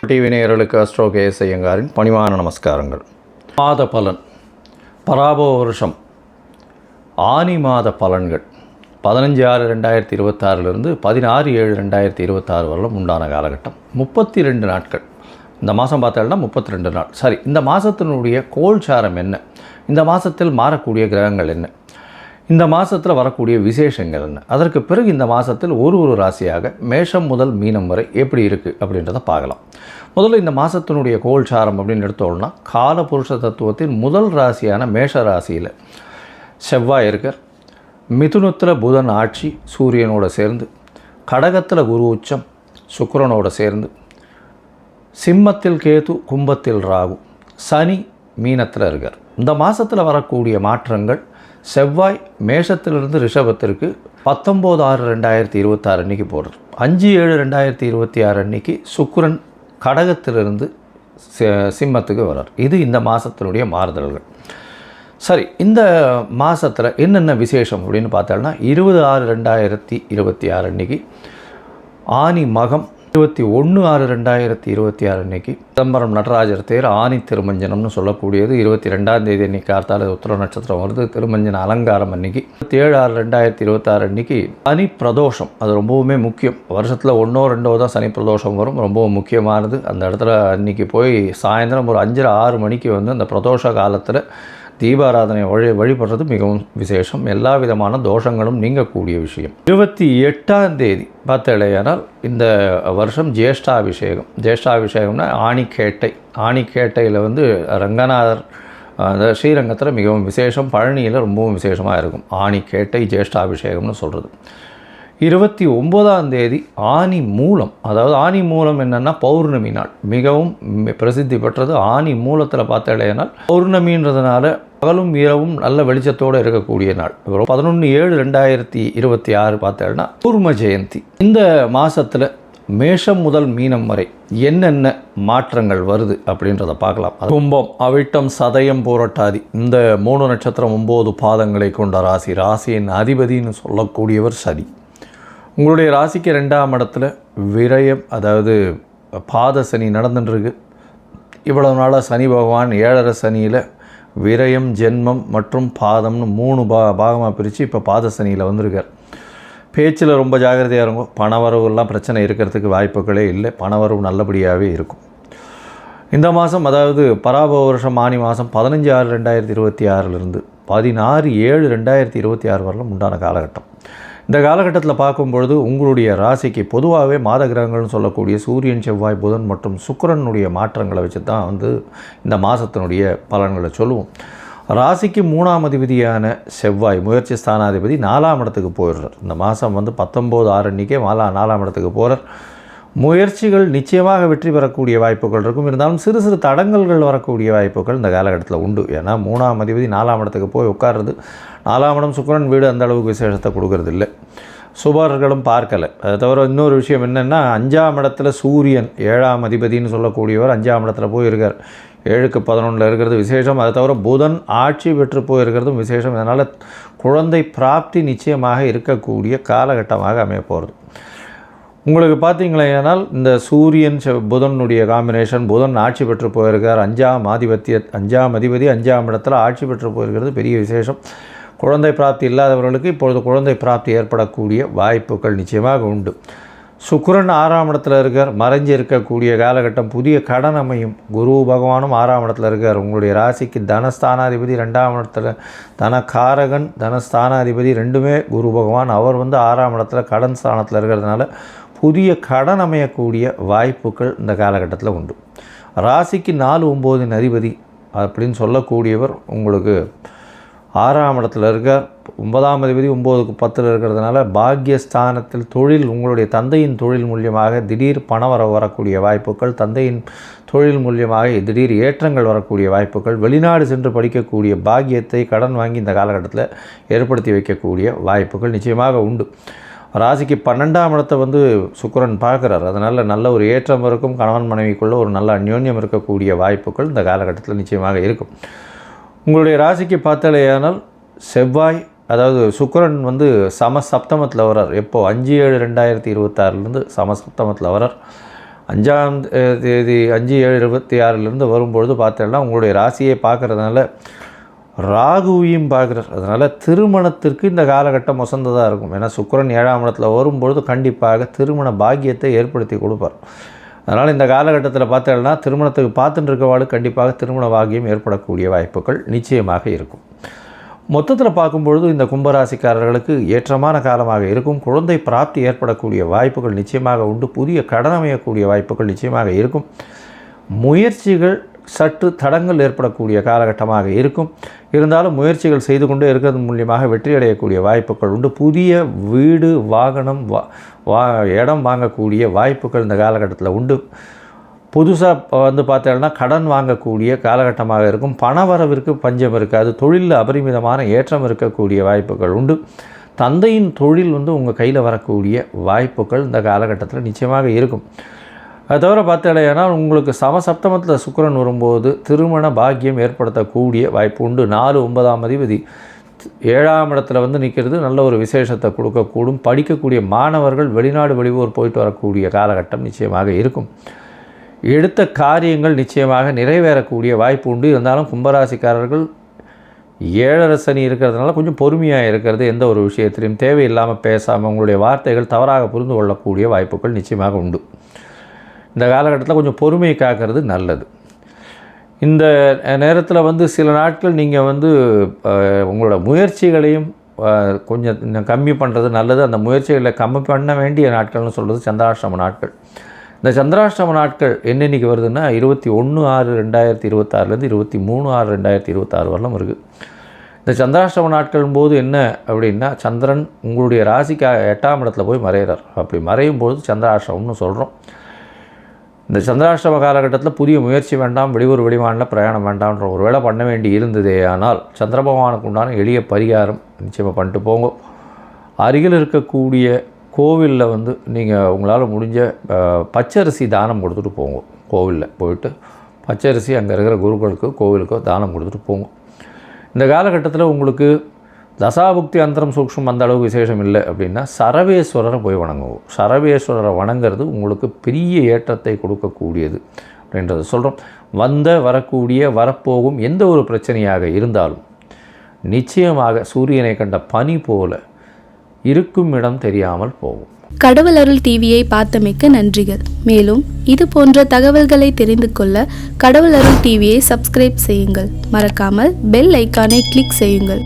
TV நேயர்களுக்கு astro KS ஐயங்காரின் பணிவான நமஸ்காரங்கள். மாத பலன், பராபவ வருஷம் ஆனி மாத பலன்கள் 15/6/2026 16/7/2026 வரலும் உண்டான காலகட்டம் 32 நாட்கள். இந்த மாதம் பார்த்தோம்னா 32 நாள். சரி, இந்த மாதத்தினுடைய கோல்சாரம் என்ன, இந்த மாதத்தில் மாறக்கூடிய கிரகங்கள் என்ன, இந்த மாதத்தில் வரக்கூடிய விசேஷங்கள் என்ன, அதற்கு பிறகு இந்த மாதத்தில் ஒரு ராசியாக மேஷம் முதல் மீனம் வரை எப்படி இருக்குது அப்படின்றத பார்க்கலாம். முதல்ல இந்த மாதத்தினுடைய கோல்சாரம் அப்படின்னு எடுத்தோம்னா, காலபுருஷ தத்துவத்தின் முதல் ராசியான மேஷ ராசியில் செவ்வாய் இருக்கார். மிதுனத்தில் புதன் ஆட்சி சூரியனோட சேர்ந்து, கடகத்தில் குரு உச்சம் சுக்கிரனோட சேர்ந்து, சிம்மத்தில் கேது, கும்பத்தில் ராகு, சனி மீனத்தில் இருக்கார். இந்த மாதத்தில் வரக்கூடிய மாற்றங்கள், செவ்வாய் மேஷத்திலிருந்து ரிஷபத்திற்கு 19/6/2026 அன்றைக்கி போடுறார். 5/7/2026 அன்றைக்கி சுக்கிரன் கடகத்திலிருந்து சிம்மத்துக்கு வர்றார். இது இந்த மாதத்தினுடைய மாறுதல்கள். சரி, இந்த மாதத்தில் என்னென்ன விசேஷம் அப்படின்னு பார்த்தோம்னா, 20/6/2026 அன்றைக்கி ஆனி மகம், 21/6/2026 அன்றைக்கி சிதம்பரம் நடராஜர் தேர் ஆனி திருமஞ்சனம்னு சொல்லக்கூடியது. 22ஆம் தேதி அன்றைக்கி கார்த்தால உத்திர நட்சத்திரம் வருது. திருமஞ்சன அலங்காரம் அன்றைக்கி 27/6/2026 அன்றைக்கி சனி பிரதோஷம். அது ரொம்பவுமே முக்கியம். வருஷத்தில் 1-2 தான் சனி பிரதோஷம் வரும், ரொம்பவும் முக்கியமானது. அந்த இடத்துல அன்றைக்கி போய் சாயந்தரம் ஒரு 5-6 மணிக்கு அந்த பிரதோஷ காலத்தில் தீபாராதனை வழிபடுறது மிகவும் விசேஷம். எல்லா விதமான தோஷங்களும் நீங்கக்கூடிய விஷயம். 28ஆம் தேதி பார்த்தேனால் இந்த வருஷம் ஜேஷ்டாபிஷேகம். ஜேஷ்டாபிஷேகம்னா ஆணிக்கேட்டை. ஆணிக்கேட்டையில் ரங்கநாதர் அந்த ஸ்ரீரங்கத்தில் மிகவும் விசேஷம், பழனியில் ரொம்பவும் விசேஷமாக இருக்கும். ஆணிக்கேட்டை ஜேஷ்டாபிஷேகம்னு சொல்கிறது. 29ஆம் தேதி ஆனி மூலம். அதாவது ஆனி மூலம் என்னென்னா பௌர்ணமி நாள், மிகவும் பிரசித்தி பெற்றது. ஆனி மூலத்தில் பார்த்தேனால் பௌர்ணமின்றதுனால பகலும் இரவும் நல்ல வெளிச்சத்தோடு இருக்கக்கூடிய நாள். 11/7/2026 பார்த்தேன்னா கூர்ம ஜெயந்தி. இந்த மாதத்தில் மேஷம் முதல் மீனம் வரை என்னென்ன மாற்றங்கள் வருது அப்படின்றத பார்க்கலாம். கும்பம், அவிட்டம், சதயம், பூரட்டாதி, இந்த 3 நட்சத்திரம் 9 பாதங்களை கொண்ட ராசி. ராசியின் அதிபதினு சொல்லக்கூடியவர் சனி. உங்களுடைய ராசிக்கு 2ஆம் இடத்துல விரயம், அதாவது பாத சனி நடந்துட்டுருக்கு. இவ்வளவு நாளாக சனி பகவான் 7.5 சனியில் விரயம், ஜென்மம் மற்றும் பாதம்னு 3 பாகமாக பிரித்து இப்போ பாத சனியில் வந்திருக்கார். பேச்சில் ரொம்ப ஜாகிரதையாக இருக்கும். பணவரவுலாம் பிரச்சனை இருக்கிறதுக்கு வாய்ப்புகளே இல்லை. பணவரவு நல்லபடியாகவே இருக்கும். இந்த மாதம், அதாவது பராபவ வருஷம் ஆனி மாதம் 15/6/2026 16/7/2026 வரலும் உண்டான காலகட்டம். இந்த காலகட்டத்தில் பார்க்கும்பொழுது உங்களுடைய ராசிக்கு பொதுவாகவே மாத கிரகங்கள்னு சொல்லக்கூடிய சூரியன், செவ்வாய், புதன் மற்றும் சுக்கிரனுடைய மாற்றங்களை வச்சு தான் இந்த மாதத்தினுடைய பலன்களை சொல்லுவோம். ராசிக்கு 3ஆம் அதிபதியான செவ்வாய் முயற்சி ஸ்தானாதிபதி 4ஆம் இடத்துக்கு போயிடுறார். இந்த மாதம் 19/6 அன்றைக்கே 4ஆம் இடத்துக்கு போகிறார். முயற்சிகள் நிச்சயமாக வெற்றி பெறக்கூடிய வாய்ப்புகள் இருக்கும். இருந்தாலும் சிறு சிறு தடங்கல்கள் வரக்கூடிய வாய்ப்புகள் இந்த காலகட்டத்தில் உண்டு. ஏன்னா 3ஆம் அதிபதி 4ஆம் இடத்துக்கு போய் உட்கார்றது. 4ஆம் இடம் சுக்கிரன் வீடு அந்த அளவுக்கு விசேஷத்தை கொடுக்கறது இல்லை, சுபர்களும் பார்க்கலை. அதை தவிர இன்னொரு விஷயம் என்னென்னா, 5ஆம் இடத்துல சூரியன் 7ஆம் அதிபதினு சொல்லக்கூடியவர் 5ஆம் இடத்துல போயிருக்கார். 7க்கு 11 இருக்கிறது விசேஷம். அதை தவிர புதன் ஆட்சி பெற்று போயிருக்கிறதும் விசேஷம். இதனால் குழந்தை பிராப்தி நிச்சயமாக இருக்கக்கூடிய காலகட்டமாக அமைய போகிறது. உங்களுக்கு பார்த்தீங்களேனால் இந்த சூரியன் புதனுடைய காம்பினேஷன், புதன் ஆட்சி பெற்று போயிருக்கார். 5ஆம் அதிபதி 5ஆம் இடத்துல ஆட்சி பெற்று போயிருக்கிறது பெரிய விசேஷம். குழந்தை பிராப்தி இல்லாதவர்களுக்கு இப்பொழுது குழந்தை பிராப்தி ஏற்படக்கூடிய வாய்ப்புகள் நிச்சயமாக உண்டு. சுக்கிரன் 6ஆம் இடத்துல இருக்கார். மறைஞ்சு இருக்கக்கூடிய காலகட்டம். புதிய கடன் அமையும். குரு பகவானும் 6ஆம் இடத்துல இருக்கார். உங்களுடைய ராசிக்கு தனஸ்தானாதிபதி 2ஆம் இடத்துல, தனகாரகன் தனஸ்தானாதிபதி ரெண்டுமே குரு பகவான். அவர் 6ஆம் இடத்துல கடன் ஸ்தானத்தில் இருக்கிறதுனால புதிய கடன் அமையக்கூடிய வாய்ப்புகள் இந்த காலகட்டத்தில் உண்டு. ராசிக்கு 4-9 அதிபதி அப்படின்னு சொல்லக்கூடியவர் உங்களுக்கு 6ஆம் இடத்துல இருக்கார். 9ஆம் அதிபதி 9க்கு 10 இருக்கிறதுனால பாக்யஸ்தானத்தில் தொழில், உங்களுடைய தந்தையின் தொழில் மூலியமாக திடீர் பணம் வரக்கூடிய வாய்ப்புகள், தந்தையின் தொழில் மூலியமாக திடீர் ஏற்றங்கள் வரக்கூடிய வாய்ப்புகள், வெளிநாடு சென்று படிக்கக்கூடிய பாக்கியத்தை கடன் வாங்கி இந்த காலகட்டத்தில் ஏற்படுத்தி வைக்கக்கூடிய வாய்ப்புகள் நிச்சயமாக உண்டு. ராசிக்கு 12ஆம் இடத்தை சுக்கிரன் பார்க்குறார். அதனால் நல்ல ஒரு ஏற்றம் இருக்கும். கணவன் மனைவிக்குள்ளே ஒரு நல்ல அந்யோன்யம் இருக்கக்கூடிய வாய்ப்புகள் இந்த காலகட்டத்தில் நிச்சயமாக இருக்கும். உங்களுடைய ராசிக்கு பார்த்தாலேயானால் செவ்வாய், அதாவது சுக்கிரன் சமசப்தமத்தில் வரார். எப்போ 5/7/2026 சமசப்தமத்தில் வரார். தேதி 5/7/26 வரும்பொழுது பார்த்தோன்னா உங்களுடைய ராசியை பார்க்குறதுனால ராகுவையும் பார்க்குறார். அதனால் திருமணத்திற்கு இந்த காலகட்டம் வசந்ததாக இருக்கும். ஏன்னா சுக்கிரன் 7ஆம் இடத்துல வரும்பொழுது கண்டிப்பாக திருமண பாக்கியத்தை ஏற்படுத்தி கொடுப்பார். அதனால் இந்த காலகட்டத்தில் பார்த்தோன்னா திருமணத்துக்கு பார்த்துட்டு இருக்கவாளுக்கு கண்டிப்பாக திருமண பாக்கியம் ஏற்படக்கூடிய வாய்ப்புகள் நிச்சயமாக இருக்கும். மொத்தத்தில் பார்க்கும்பொழுது இந்த கும்பராசிக்காரர்களுக்கு ஏற்றமான காலமாக இருக்கும். குழந்தை பிராப்தி ஏற்படக்கூடிய வாய்ப்புகள் நிச்சயமாக உண்டு. புதிய கடன் அமையக்கூடிய வாய்ப்புகள் நிச்சயமாக இருக்கும். முயற்சிகள் சற்று தடங்கள் ஏற்படக்கூடிய காலகட்டமாக இருக்கும். இருந்தாலும் முயற்சிகள் செய்து கொண்டே இருக்கிறது மூலியமாக வெற்றி அடையக்கூடிய வாய்ப்புகள் உண்டு. புதிய வீடு, வாகனம், இடம் வாங்கக்கூடிய வாய்ப்புகள் இந்த காலகட்டத்தில் உண்டு. புதுசாக பார்த்தோம்னா கடன் வாங்கக்கூடிய காலகட்டமாக இருக்கும். பணவரவிற்கு பஞ்சம் இருக்காது. தொழிலில் அபரிமிதமான ஏற்றம் இருக்கக்கூடிய வாய்ப்புகள் உண்டு. தந்தையின் தொழில் உங்கள் கையில் வரக்கூடிய வாய்ப்புகள் இந்த காலகட்டத்தில் நிச்சயமாக இருக்கும். அது தவிர பார்த்தீங்கன்னா உங்களுக்கு சமசப்தமத்தில் சுக்கிரன் வரும்போது திருமண பாக்கியம் ஏற்படுத்தக்கூடிய வாய்ப்பு உண்டு. 4/9 அதிபதி 7ஆம் இடத்துல நிற்கிறது நல்ல ஒரு விசேஷத்தை கொடுக்கக்கூடும். படிக்கக்கூடிய மாணவர்கள் வெளிநாடு வெளியூர் போயிட்டு வரக்கூடிய காலகட்டம் நிச்சயமாக இருக்கும். எடுத்த காரியங்கள் நிச்சயமாக நிறைவேறக்கூடிய வாய்ப்பு உண்டு. இருந்தாலும் கும்பராசிக்காரர்கள் 7.5 சனி இருக்கிறதுனால கொஞ்சம் பொறுமையாக இருக்கிறது. எந்த ஒரு விஷயத்திலையும் தேவையில்லாமல் பேசாமல் உங்களுடைய வார்த்தைகள் தவறாக புரிந்து கொள்ளக்கூடிய வாய்ப்புகள் நிச்சயமாக உண்டு. இந்த காலகட்டத்தில் கொஞ்சம் பொறுமையை காக்கிறது நல்லது. இந்த நேரத்தில் சில நாட்கள் நீங்கள் உங்களோட முயற்சிகளையும் கொஞ்சம் கம்மி பண்ணுறது நல்லது. அந்த முயற்சிகளை கம்மி பண்ண வேண்டிய நாட்கள்னு சொல்கிறது சந்திராஷ்டம நாட்கள். இந்த சந்திராஷ்டம நாட்கள் என்னென்னைக்கு வருதுன்னா 21/6/2026 23/6/2026 வரலாம் இருக்குது. இந்த சந்திராஷ்டம நாட்கள் போது என்ன அப்படின்னா சந்திரன் உங்களுடைய ராசிக்கு 8ஆம் இடத்துல போய் மறைகிறார். அப்படி மறையும் போது சந்திராஷ்டமம்னு சொல்கிறோம். இந்த சந்திராஷ்டம காலகட்டத்தில் புதிய முயற்சி வேண்டாம், வெளியூர் வெளிமாநில பிரயாணம் வேண்டாம்ன்ற ஒரு வேளை பண்ண வேண்டி இருந்ததே. ஆனால் சந்திர பகவானுக்கு உண்டான எளிய பரிகாரம் நிச்சயமாக பண்ணிட்டு போங்க. அருகில் இருக்கக்கூடிய கோவிலில் நீங்கள் உங்களால் முடிஞ்ச பச்சரிசி தானம் கொடுத்துட்டு போங்க. கோவிலில் போயிட்டு பச்சரிசி அங்கே இருக்கிற குருக்களுக்கு கோவிலுக்கோ தானம் கொடுத்துட்டு போங்க. இந்த காலகட்டத்தில் உங்களுக்கு தசாபுக்தி அந்தரம் சூக்ஷ்மம் அந்த அளவுக்கு விசேஷம் இல்லை அப்படின்னா சரவேஸ்வரரை போய் வணங்குவோம். சரவேஸ்வரரை வணங்குறது உங்களுக்கு பெரிய ஏற்றத்தை கொடுக்கக்கூடியது அப்படின்றத சொல்கிறோம். வரக்கூடிய வரப்போகும் எந்த ஒரு பிரச்சனையாக இருந்தாலும் நிச்சயமாக சூரியனை கண்ட பனி போல இருக்கும் இடம் தெரியாமல் போகும். கடவுள் அருள் டிவியை பார்த்தமைக்க நன்றிகள். மேலும் இது போன்ற தகவல்களை தெரிந்து கொள்ள கடவுள் அருள் டிவியை சப்ஸ்கிரைப் செய்யுங்கள். மறக்காமல் பெல் ஐக்கானை கிளிக் செய்யுங்கள்.